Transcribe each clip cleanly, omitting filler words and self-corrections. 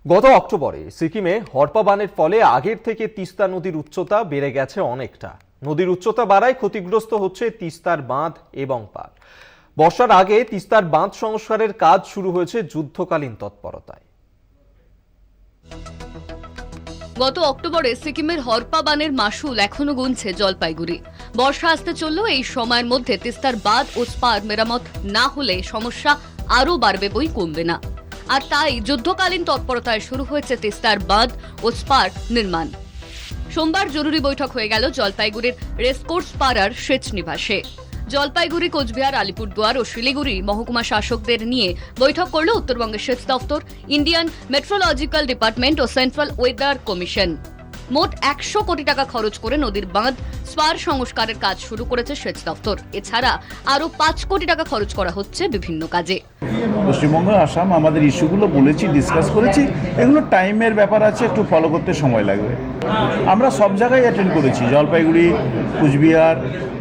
গত অক্টোবরে সিকিমে হরপা বানের ফলে আগের থেকে তিস্তা নদীর উচ্চতা বেড়ে গেছে অনেকটা। নদীর উচ্চতা বাড়ায় ক্ষতিগ্রস্ত হচ্ছে তিস্তার বাঁধ এবং পার। বর্ষার আগে তিস্তার বাঁধ সংস্কারের কাজ শুরু হয়েছে যুদ্ধকালীন তৎপরতায়। গত অক্টোবরে সিকিমের হরপা বানের মাশুল এখনো গুনছে জলপাইগুড়ি। বর্ষা আসতে চলল, এই সময়ের মধ্যে তিস্তার বাঁধ ও স্পার মেরামত না হলে সমস্যা আরও বাড়বে বই কমবে না। আর তাই যুদ্ধকালীন তৎপরতায় শুরু হয়েছে তিস্তার বাঁধ ও স্পার নির্মাণ। সোমবার জরুরি বৈঠক হয়ে গেল জলপাইগুড়ির রেসকোর্স পাড়ার সেচ নিবাসে। জলপাইগুড়ি, কোচবিহার, আলিপুরদুয়ার ও শিলিগুড়ি মহকুমা শাসকদের নিয়ে বৈঠক করল উত্তরবঙ্গের সেচ দপ্তর, ইন্ডিয়ান মেট্রোলজিক্যাল ডিপার্টমেন্ট ও সেন্ট্রাল ওয়েদার কমিশন। মোট 100 কোটি টাকা খরচ করে নদীর বাঁধ স্পার সংস্কারের কাজ শুরু করেছে সেচ দপ্তর। এছাড়া আরও 5 কোটি টাকা খরচ করা হচ্ছে বিভিন্ন কাজে। পশ্চিমবঙ্গ, আসাম আমাদের ইস্যুগুলো বলেছি, ডিসকাস করেছি। এগুলো টাইমের ব্যাপার আছে, একটু ফলো করতে সময় লাগবে। আমরা সব জায়গায় অ্যাটেন্ড করেছি, জলপাইগুড়ি, কুচবিহার,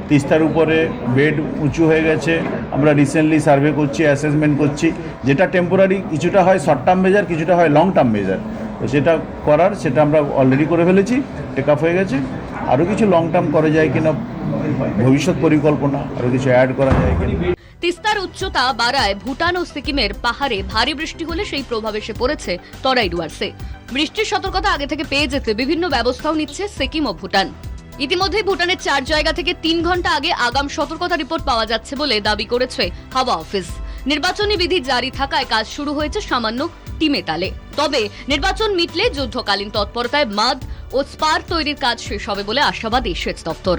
তিস্তার উপরে বেড উঁচু হয়ে গেছে। আমরা রিসেন্টলি সার্ভে করছি, অ্যাসেসমেন্ট করছি। যেটা টেম্পোরারি, কিছুটা হয় শর্ট টার্ম মেজার, কিছুটা হয় লং টার্ম মেজার। তো সেটা আমরা অলরেডি করে ফেলেছি, টেক আপ হয়ে গেছে। আরও কিছু লং টার্ম করা যায় কিনা, ভবিষ্যৎ পরিকল্পনা আরও কিছু অ্যাড করা যায় কিনা। তিস্তার উচ্চতা বাড়ায় ভুটান ও সিকিমের পাহাড়ে ভারী বৃষ্টি হলে সেই প্রভাব এসে পড়েছে তরাই ডুয়ার্সে। বৃষ্টির সতর্কতা আগে থেকে পেয়ে যেতে বিভিন্ন ব্যবস্থাও নিচ্ছে সিকিম ও ভুটান। ইতিমধ্যেই ভুটানের 4 জায়গা থেকে 3 ঘন্টা আগে আগাম সতর্কতা রিপোর্ট পাওয়া যাচ্ছে বলে দাবি করেছে হাওয়া অফিস। নির্বাচনী বিধি জারি থাকায় কাজ শুরু হয়েছে সামান্য টিমে তালে। তবে নির্বাচন মিটলে যুদ্ধকালীন তৎপরতায় বাঁধ ও স্পার তৈরির কাজ শেষ হবে বলে আশাবাদী সেচ দপ্তর।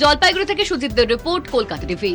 জলপাইগুড়ি থেকে সুজিতদের রিপোর্ট, কলকাতা টিভি।